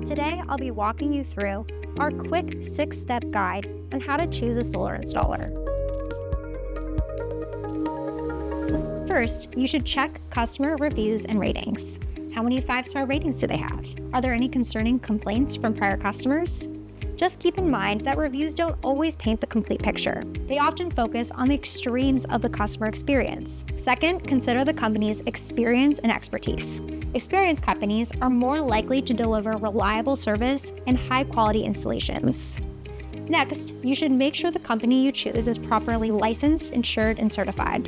Today, I'll be walking you through our quick 6-step guide on how to choose a solar installer. First, you should check customer reviews and ratings. How many 5-star ratings do they have? Are there any concerning complaints from prior customers? Just keep in mind that reviews don't always paint the complete picture. They often focus on the extremes of the customer experience. Second, consider the company's experience and expertise. Experienced companies are more likely to deliver reliable service and high-quality installations. Next, you should make sure the company you choose is properly licensed, insured, and certified.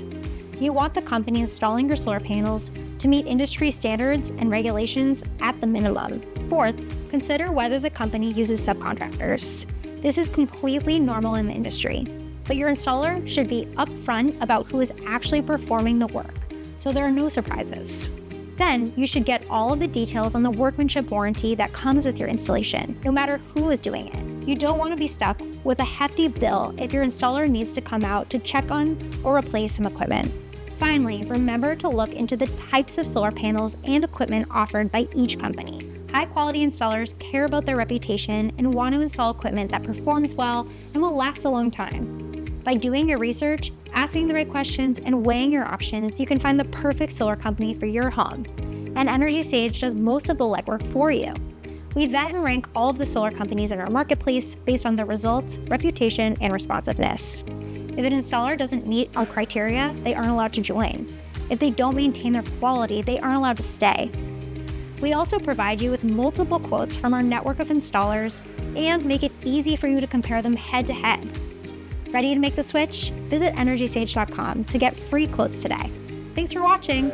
You want the company installing your solar panels to meet industry standards and regulations at the minimum. Fourth, consider whether the company uses subcontractors. This is completely normal in the industry, but your installer should be upfront about who is actually performing the work, so there are no surprises. Then, you should get all of the details on the workmanship warranty that comes with your installation, no matter who is doing it. You don't want to be stuck with a hefty bill if your installer needs to come out to check on or replace some equipment. Finally, remember to look into the types of solar panels and equipment offered by each company. High-quality installers care about their reputation and want to install equipment that performs well and will last a long time. By doing your research, asking the right questions, and weighing your options, you can find the perfect solar company for your home. And EnergySage does most of the legwork for you. We vet and rank all of the solar companies in our marketplace based on their results, reputation, and responsiveness. If an installer doesn't meet our criteria, they aren't allowed to join. If they don't maintain their quality, they aren't allowed to stay. We also provide you with multiple quotes from our network of installers and make it easy for you to compare them head to head. Ready to make the switch? Visit EnergySage.com to get free quotes today. Thanks for watching.